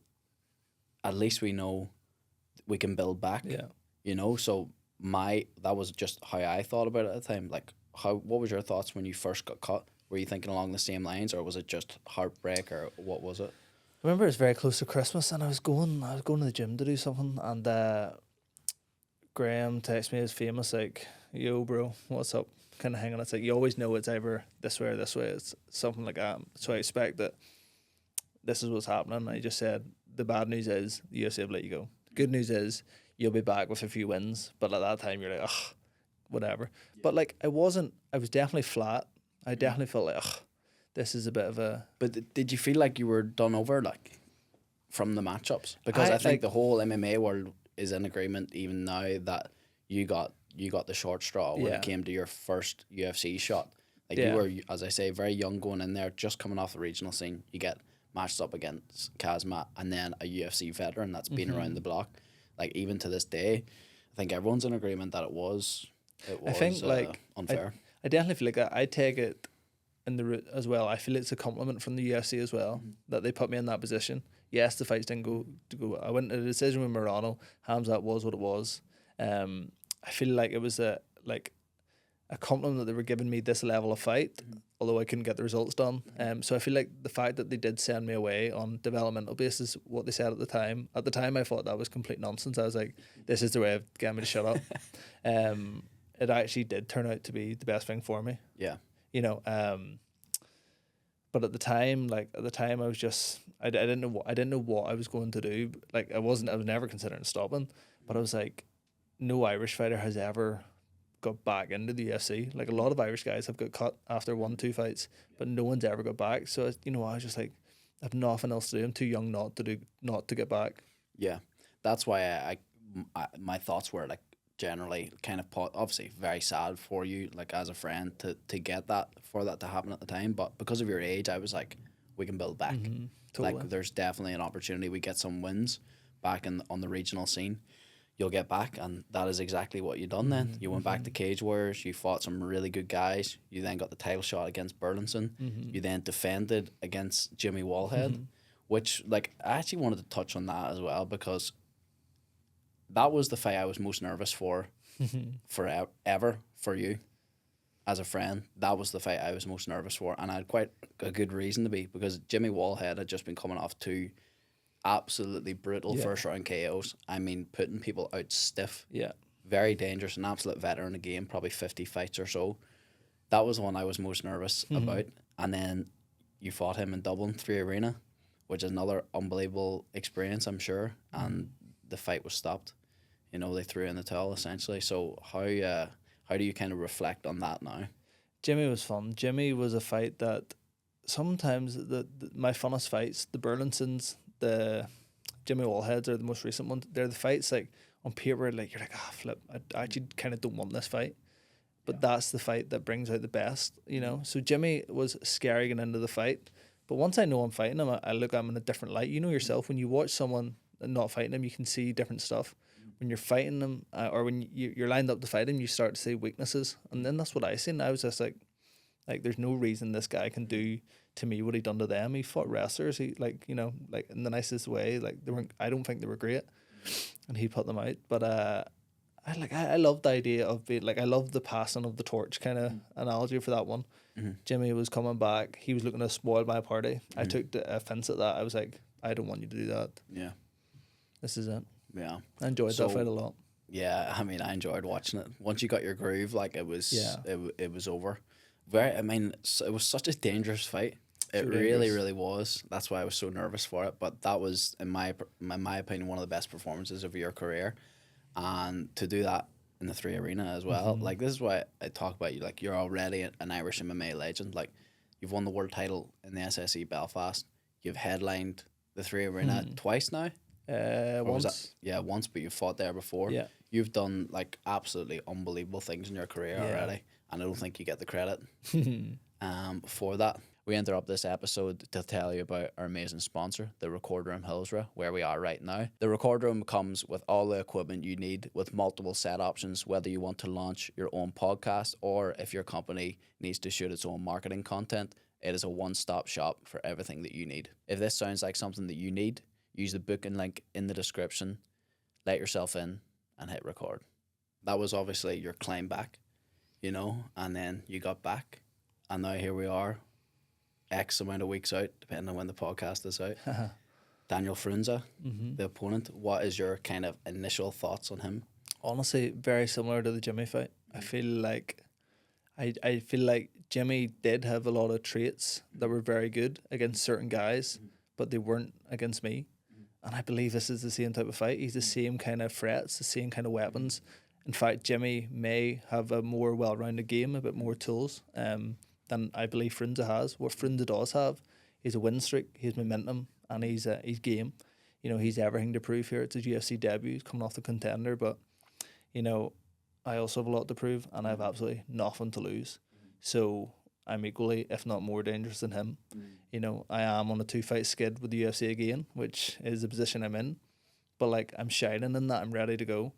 S1: at least we know we can build back. Yeah. So that was just how I thought about it at the time. Like, what was your thoughts when you first got cut? Were you thinking along the same lines, or was it just heartbreak, or what was it? I remember it was very close to Christmas, and I was going to the gym to do something, and Graham texted me his famous like, "Yo, bro, what's up?" Kind of hanging. It's like you always know it's either this way or this way. It's something like that. So I expect that this is what's happening. I just said, the bad news is the UFC have let you go. The good news is you'll be back with a few wins. But at that time, you're like, ugh, whatever. Yeah. But like, I was definitely flat. I definitely felt like, ugh,
S2: this is a bit of a.
S1: But did you feel like you were done over, like, from the matchups? Because I think the whole MMA world is in agreement even now that you got the short straw when it came to your first UFC shot. Like, you were, as I say, very young going in there, just coming off the regional scene. You get matched up against Khamzat and then a UFC veteran that's been around the block. Like, even to this day, I think everyone's in agreement that it was I think, unfair.
S2: I definitely feel like I take it in the route as well. I feel it's a compliment from the UFC as well that they put me in that position. Yes, the fights didn't go. I went to the decision with Miranda. Khamzat was what it was. I feel like it was a compliment that they were giving me this level of fight, although I couldn't get the results done. So I feel like the fact that they did send me away on developmental basis, what they said at the time. At the time, I thought that was complete nonsense. I was like, this is the way of getting me to shut up. It actually did turn out to be the best thing for me.
S1: Yeah.
S2: You know, but at the time, I was just, I didn't know what I was going to do. Like, I was never considering stopping, but I was like, no Irish fighter has ever got back into the UFC. Like, a lot of Irish guys have got cut after 1-2 fights, but no one's ever got back. So I was just like, I have nothing else to do. I'm too young not to get back.
S1: Yeah, that's why I my thoughts were like generally kind of obviously very sad for you, like, as a friend to get that, for that to happen at the time. But because of your age, I was like, we can build back.
S2: Totally.
S1: Like, there's definitely an opportunity. We get some wins back on the regional scene. You'll get back, and that is exactly what you done then. You went back to Cage Warriors, you fought some really good guys, you then got the title shot against Burlinson, you then defended against Jimmy Wallhead, which, like, I actually wanted to touch on that as well, because that was the fight I was most nervous for forever for you as a friend. That was the fight I was most nervous for, and I had quite a good reason to be, because Jimmy Wallhead had just been coming off 2 absolutely brutal first round KOs. I mean, putting people out stiff.
S2: Yeah.
S1: Very dangerous, an absolute veteran in the game, probably 50 fights or so. That was the one I was most nervous about. And then you fought him in Dublin, 3 Arena, which is another unbelievable experience, I'm sure. And the fight was stopped. You know, they threw in the towel essentially. So how do you kind of reflect on that now?
S2: Jimmy was fun. Jimmy was a fight that sometimes my funnest fights, the Burlinsons, the Jimmy Wallheads are the most recent ones. They're the fights, like, on paper, like, you're like, flip, I actually kind of don't want this fight. But that's the fight that brings out the best, you know. So Jimmy was scary getting into the fight. But once I know I'm fighting him, I look at him in a different light. You know yourself, when you watch someone not fighting him, you can see different stuff. When you're fighting them, or when you're lined up to fight him, you start to see weaknesses. And then that's what I seen. I was just like, there's no reason this guy can do to me what he done to them. He fought wrestlers, he, like, you know, like, in the nicest way. Like, I don't think they were great, and he put them out. But I love the idea of being, like, I love the passing of the torch kind of analogy for that one. Jimmy was coming back. He was looking to spoil my party. I took the offense at that. I was like, I don't want you to do that.
S1: Yeah.
S2: This is it.
S1: Yeah.
S2: I enjoyed that fight a lot.
S1: Yeah, I mean, I enjoyed watching it. Once you got your groove, like, it was it was over. It was such a dangerous fight. It really, really was. That's why I was so nervous for it. But that was, in my opinion, one of the best performances of your career. And to do that in the 3 Arena as well, like, this is why I talk about you. Like, you're already an Irish MMA legend. Like, you've won the world title in the SSE Belfast. You've headlined the 3 Arena twice now.
S2: Once.
S1: Once, but you've fought there before.
S2: Yeah.
S1: You've done, like, absolutely unbelievable things in your career already. And I don't think you get the credit for that. We interrupt this episode to tell you about our amazing sponsor, the Record Room Hillsborough, where we are right now. The Record Room comes with all the equipment you need, with multiple set options, whether you want to launch your own podcast or if your company needs to shoot its own marketing content. It is a one-stop shop for everything that you need. If this sounds like something that you need, use the booking link in the description, let yourself in, and hit record. That was obviously your climb back, you know, and then you got back, and now here we are, X amount of weeks out, depending on when the podcast is out. Daniel Frunze, the opponent. What is your kind of initial thoughts on him?
S2: Honestly, very similar to the Jimmy fight. I feel like Jimmy did have a lot of traits that were very good against certain guys, but they weren't against me. And I believe this is the same type of fight. He's the same kind of threats, the same kind of weapons. In fact, Jimmy may have a more well-rounded game, a bit more tools than than I believe Frunze has. What Frunze does have, he's a win streak, he's momentum, and he's game. You know, he's everything to prove here. It's his UFC debut, he's coming off the Contender, but you know, I also have a lot to prove, and I have absolutely nothing to lose. So I'm equally, if not more, dangerous than him. You know, I am on a 2-fight skid with the UFC again, which is the position I'm in. But like, I'm shining in that. I'm ready to go.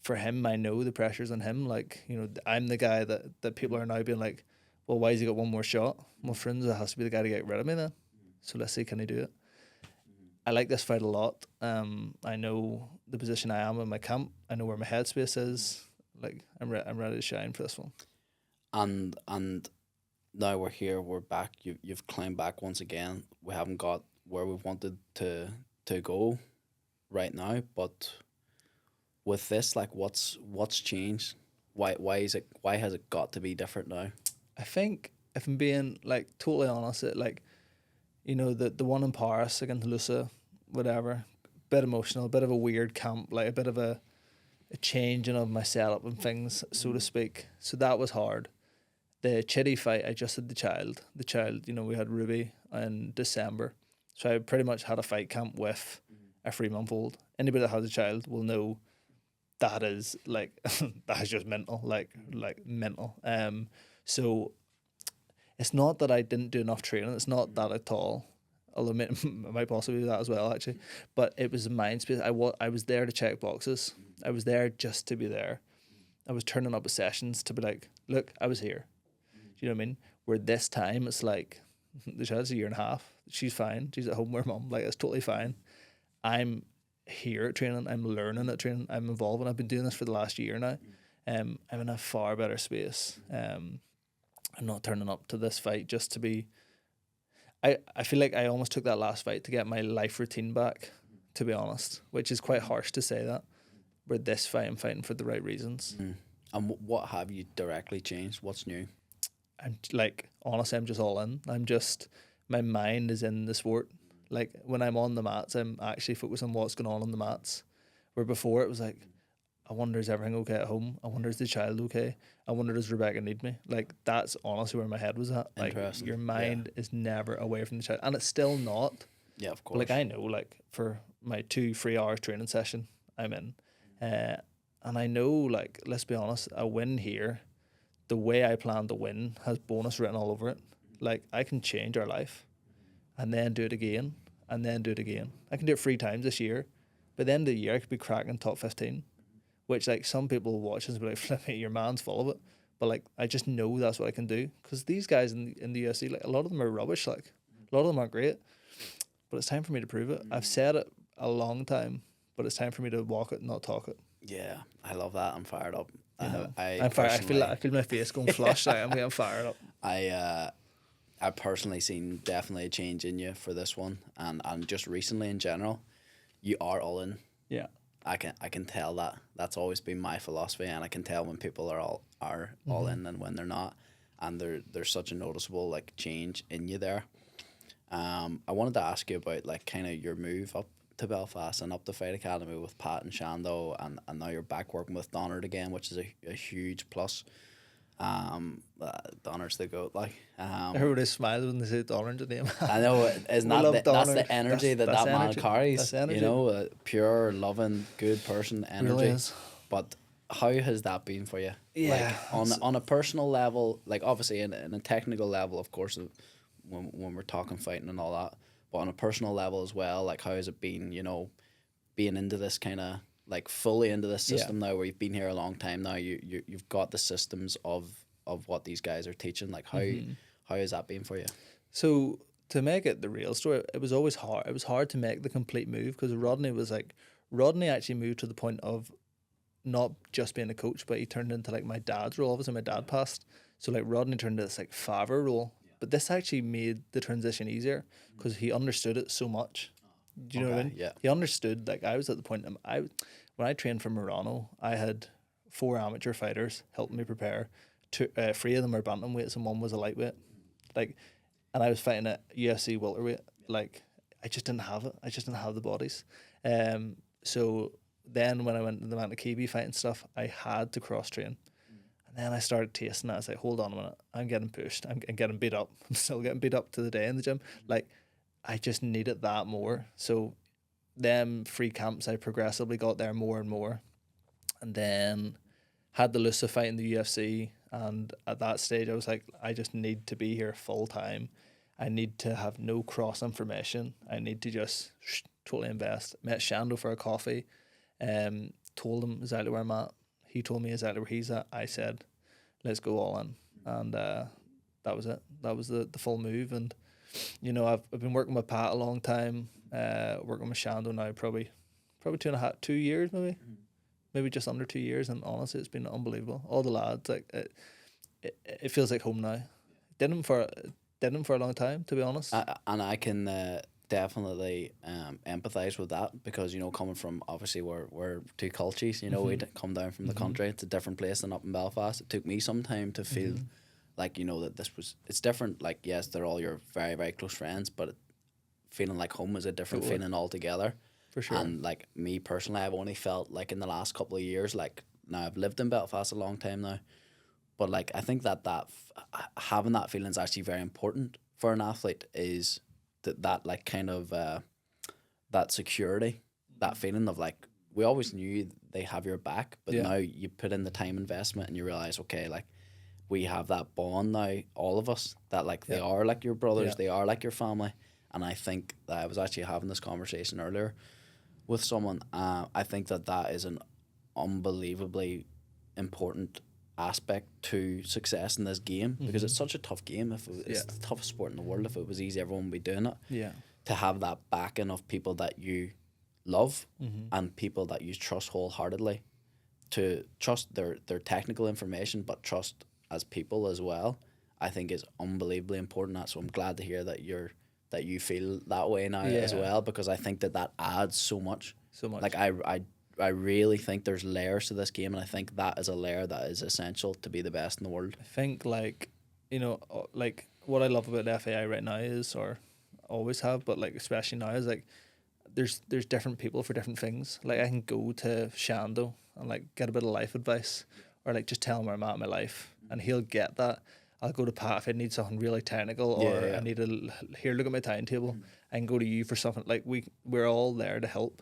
S2: For him, I know the pressure's on him. Like, you know, I'm the guy that people are now being like, well, why has he got one more shot? Well, Frunze has to be the guy to get rid of me then. So let's see, can he do it? I like this fight a lot. I know the position I am in my camp. I know where my headspace is. Like, I'm ready to shine for this one.
S1: And now we're here. We're back. You've climbed back once again. We haven't got where we wanted to go right now, but with this, like, what's changed? Why has it got to be different now?
S2: I think, if I'm being like totally honest, it like, you know, the one in Paris against Lusa, whatever, bit emotional, a bit of a weird camp, like a bit of a changing of my setup and things, so to speak. So that was hard. The Chitty fight, I just had the child. You know, we had Ruby in December. So I pretty much had a fight camp with a 3-month-old. Anybody that has a child will know that is like, that is just mental, like mental. So it's not that I didn't do enough training. It's not that at all. Although it might possibly be that as well, actually. But it was a mind space. I was there to check boxes. I was there just to be there. I was turning up at sessions to be like, look, I was here. Do you know what I mean? Where this time, it's like, the child's 1.5 years. She's fine. She's at home with her mum. Like, it's totally fine. I'm here at training. I'm learning at training. I'm evolving. I've been doing this for the last year now. I'm in a far better space. I'm not turning up to this fight just to be... I feel like I almost took that last fight to get my life routine back, to be honest, which is quite harsh to say that. Where this fight, I'm fighting for the right reasons.
S1: And what have you directly changed? What's new?
S2: I'm like, honestly, I'm just all in. My mind is in the sport. Like, when I'm on the mats, I'm actually focused on what's going on the mats. Where before it was like, I wonder, is everything okay at home? I wonder, is the child okay? I wonder, does Rebecca need me? Like, that's honestly where my head was at. Like, your mind is never away from the child. And it's still not.
S1: Yeah, of course.
S2: Like, I know, like, for my 2 3-hour training session, I'm in. And I know, like, let's be honest, a win here, the way I plan to win has bonus written all over it. Like, I can change our life and then do it again and then do it again. I can do it 3 times this year. By the end of the year, I could be cracking top 15. Which, like, some people watch and be like, Flippy, your man's full of it. But, like, I just know that's what I can do. Because these guys in the UFC, like, a lot of them are rubbish. Like, a lot of them aren't great. But it's time for me to prove it. I've said it a long time, but it's time for me to walk it, not talk it.
S1: Yeah, I love that. I'm fired up.
S2: I'm fired. I feel my face going flush. Like, I'm getting fired up.
S1: I personally seen definitely a change in you for this one. And just recently in general, you are all in.
S2: Yeah.
S1: I can tell that. That's always been my philosophy, and I can tell when people are all in and when they're not, and there's such a noticeable like change in you there. I wanted to ask you about like kind of your move up to Belfast and up the Fight Academy with Pat and Shando, and now you're back working with Donard again, which is a huge plus. Donard's the GOAT, like.
S2: Everybody smiles when they say Donard's name.
S1: I know, isn't that that's the energy that man carries?
S2: That's
S1: you know, a pure, loving, good person energy.
S2: Really is.
S1: But how has that been for you?
S2: Yeah,
S1: like on a personal level, like obviously in a technical level, of course, when we're talking fighting and all that, but on a personal level as well, like how has it been? You know, being into this kind of like fully into this system now, where you've been here a long time now. You've got the systems of what these guys are teaching. Like how has that been for you?
S2: So to make it the real story, it was always hard. It was hard to make the complete move because Rodney actually moved to the point of not just being a coach, but he turned into like my dad's role. Obviously, my dad passed, so like Rodney turned into this like father role. But this actually made the transition easier because he understood it so much. Do you know what I mean?
S1: Yeah.
S2: He understood. Like, I was at the point when I trained for Miranda, I had 4 amateur fighters helping me prepare. 3 of them are bantamweights and 1 was a lightweight. Like, and I was fighting at UFC welterweight. Like, I just didn't have it. I just didn't have the bodies. So then when I went to the Mount Kibi fight and stuff, I had to cross train. And And then I started tasting it. I was like, hold on a minute, I'm getting pushed. I'm getting beat up. I'm still getting beat up to the day in the gym. Like, I just needed that more. So them free camps, I progressively got there more and more. And then had the Lusa fight in the UFC. And at that stage, I was like, I just need to be here full time. I need to have no cross information. I need to just totally invest. Met Shando for a coffee. Told him exactly where I'm at. He told me exactly where he's at. I said, let's go all in. And that was it. That was the full move. And, you know, I've been working with Pat a long time, working with Shando now probably 2 years maybe. Maybe just under 2 years. And honestly, it's been unbelievable. All the lads, like, it feels like home now. Didn't for a long time, to be honest.
S1: And I can definitely empathize with that, because, you know, coming from, obviously we're two cultures, you know, we'd come down from the country. It's a different place than up in Belfast. It took me some time to feel like, you know, that it's different. Like, yes, they're all your very, very close friends, but feeling like home is a different feeling altogether.
S2: For sure.
S1: And like me personally, I've only felt like in the last couple of years, like, now I've lived in Belfast a long time now, but like I think that having that feeling is actually very important for an athlete, is that like kind of that security, that feeling of like, we always knew they have your back, but now you put in the time investment and you realize, okay, like, we have that bond now, all of us, that like they are like your brothers, they are like your family. And I think that I was actually having this conversation earlier with someone. I think that is an unbelievably important aspect to success in this game, because it's such a tough game. It's the toughest sport in the world. If it was easy, everyone would be doing it.
S2: Yeah.
S1: To have that backing of people that you love and people that you trust wholeheartedly, to trust their technical information, but trust as people as well, I think is unbelievably important. So I'm glad to hear that you feel that way now as well, because I think that adds so much. Like I really think there's layers to this game, and I think that is a layer that is essential to be the best in the world.
S2: I think, like, you know, like, what I love about the FAI right now is, or always have, but like especially now, is like there's different people for different things. Like, I can go to Shando and like get a bit of life advice, or like just tell him where I'm at in my life, and he'll get that. I'll go to Pat if I need something really technical, or I need to look at my timetable. I can go to you for something. Like, we're all there to help.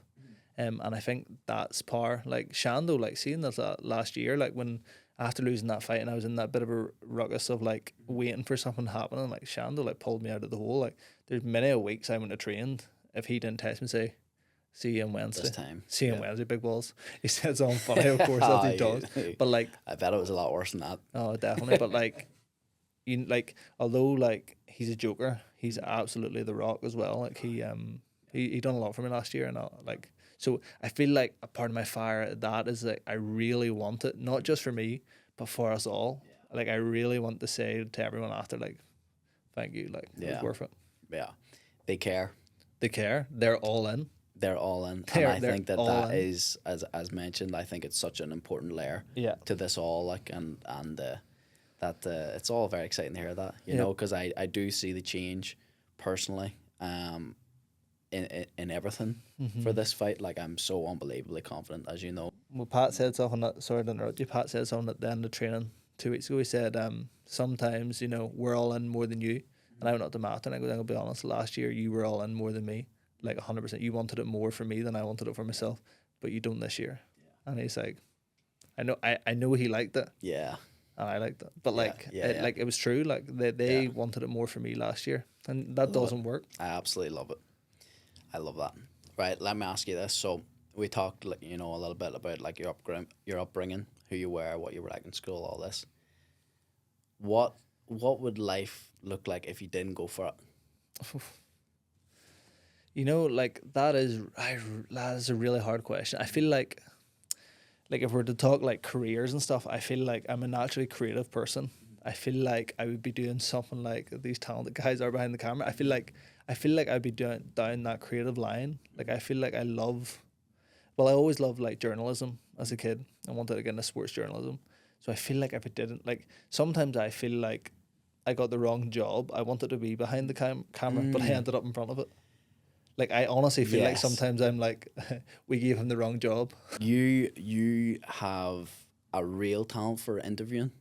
S2: And I think that's power. Like Shando, like seeing that last year, like when after losing that fight and I was in that bit of a ruckus of like waiting for something happening, like Shando like pulled me out of the hole. Like, there's many a weeks I wouldn't have trained if he didn't text me and say, see you on Wednesday.
S1: This time.
S2: See you on Wednesday, big balls. He said it's on funny, of course, as he does. But like,
S1: I bet it was a lot worse than that.
S2: Oh, definitely. But like, although like he's a joker, he's absolutely the rock as well. Like he done a lot for me last year, and so I feel like a part of my fire at that is that I really want it, not just for me, but for us all. Yeah. Like, I really want to say to everyone after, like, thank you. Like, it was worth it.
S1: Yeah. They care.
S2: They care. They're all in.
S1: They're all in. And I think that is, as mentioned, I think it's such an important layer to this all. Like, and that it's all very exciting to hear that, you know, because I do see the change personally. In everything for this fight. Like, I'm so unbelievably confident, as you know.
S2: Well, Pat said something sorry to interrupt you. Pat said something at the end of training 2 weeks ago. He said, sometimes, you know, we're all in more than you. And I went up to Matt and I go, I'll be honest, last year you were all in more than me. Like 100%. You wanted it more for me than I wanted it for myself, but you don't this year. Yeah. And he's like, I know he liked it. Yeah. And I liked it. But like, it was true. Like, they wanted it more for me last year. And that doesn't work.
S1: I absolutely love it. I love that. Right, let me ask you this. So we talked, you know, a little bit about like your upbringing, who you were, what you were like in school, all this. What would life look like if you didn't go for it?
S2: You know, like that is a really hard question. I feel like if we're to talk like careers and stuff, I feel like I'm a naturally creative person. I feel like I would be doing something like these talented guys are behind the camera. I feel like I'd be down that creative line. Like, I feel like I always loved like journalism as a kid. I wanted to get into sports journalism. So I feel like if I didn't, like, sometimes I feel like I got the wrong job. I wanted to be behind the camera, but I ended up in front of it. Like, I honestly feel like sometimes I'm like, we gave him the wrong job.
S1: You have a real talent for interviewing.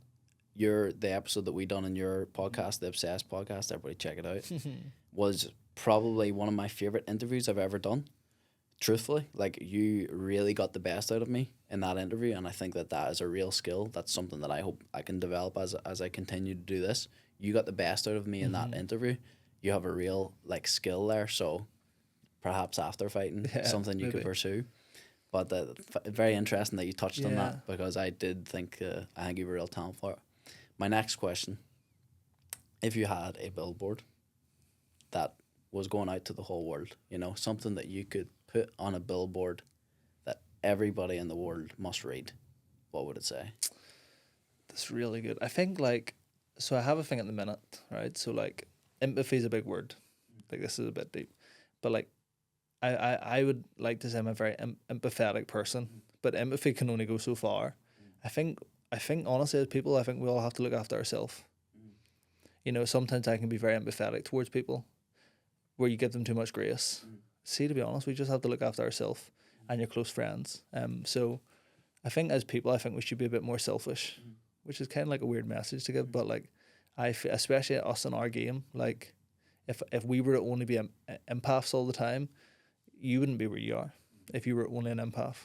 S1: the episode that we done in your podcast, the Obsessed podcast, everybody check it out, was probably one of my favorite interviews I've ever done. Truthfully, like, you really got the best out of me in that interview, and I think that is a real skill. That's something that I hope I can develop as I continue to do this. You got the best out of me in that interview. You have a real, like, skill there, so perhaps after fighting, something you could pursue. But very interesting that you touched on that, because I did think I think you have a real talent for it. My next question: if you had a billboard that was going out to the whole world, you know, something that you could put on a billboard that everybody in the world must read, what would it say?
S2: That's really good. I think, like, so I have a thing at the minute, right? So, like, empathy is a big word. Like, this is a bit deep. But, like, I would like to say I'm a very empathetic person, but empathy can only go so far. I think honestly, as people, I think we all have to look after ourselves. You know, sometimes I can be very empathetic towards people, where you give them too much grace. See, to be honest, we just have to look after ourselves and your close friends. So I think as people, I think we should be a bit more selfish, which is kind of like a weird message to give, but like, especially us in our game, like, if we were to only be empaths all the time, you wouldn't be where you are. If you were only an empath,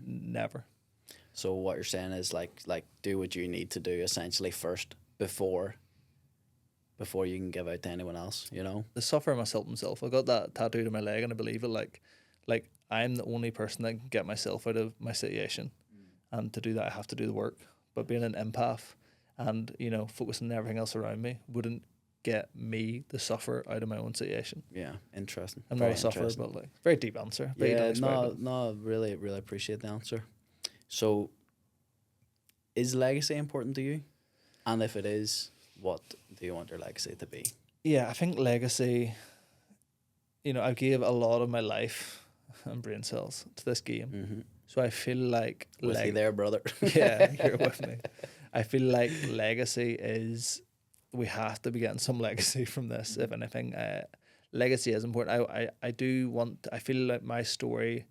S2: never.
S1: So what you're saying is like do what you need to do essentially first before you can give out to anyone else, you know?
S2: The suffer must help himself. I got that tattooed on my leg, and I believe it. Like I'm the only person that can get myself out of my situation, and to do that I have to do the work. But being an empath and, you know, focusing on everything else around me wouldn't get me the suffer out of my own situation.
S1: Yeah, interesting.
S2: I'm not a sufferer, but like, very deep answer.
S1: Really appreciate the answer. So, is legacy important to you? And if it is, what do you want your legacy to be?
S2: Yeah, I think legacy, you know, I gave a lot of my life and brain cells to this game. So I feel like...
S1: With you there, brother.
S2: Yeah, you're with me. I feel like legacy is... We have to be getting some legacy from this, if anything. Legacy is important. I feel like my story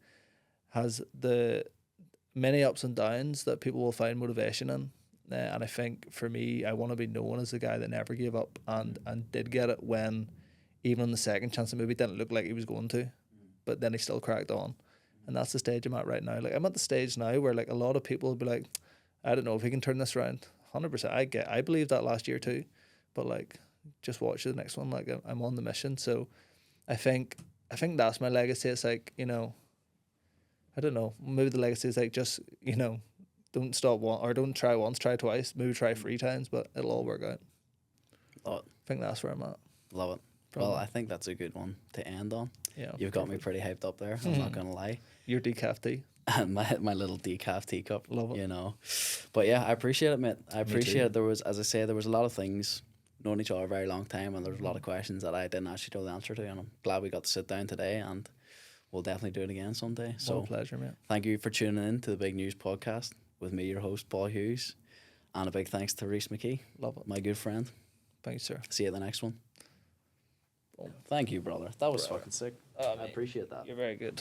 S2: has the many ups and downs that people will find motivation in. And I think for me, I want to be known as the guy that never gave up and did get it when, even on the second chance, it maybe didn't look like he was going to, but then he still cracked on. And that's the stage I'm at right now. Like, I'm at the stage now where, like, a lot of people will be like, I don't know if he can turn this around. 100%. I believed that last year too. But, like, just watch the next one. Like, I'm on the mission. So I think that's my legacy. It's like, you know, I don't know. Maybe the legacy is like, just, you know, don't stop don't try once, try twice, maybe try 3 times, but it'll all work out.
S1: Love it.
S2: I think that's where I'm at.
S1: Love it. Well, I think that's a good one to end on.
S2: Yeah.
S1: You've got me pretty hyped up there. I'm not gonna lie.
S2: Your decaf tea.
S1: my little decaf teacup.
S2: Love it.
S1: You know. But yeah, I appreciate it, mate. I appreciate it. There was, as I say, there was a lot of things, known each other a very long time, and there was a lot of questions that I didn't actually know the answer to, and I'm glad we got to sit down today, and we'll definitely do it again someday. So,
S2: a pleasure, mate.
S1: Thank you for tuning in to the Big News Podcast with me, your host, Paul Hughes, and a big thanks to Rhys McKee.
S2: Love it.
S1: My good friend.
S2: Thank you, sir.
S1: See you at the next one. Thank you, brother. That was fucking sick. I appreciate that.
S2: You're very good.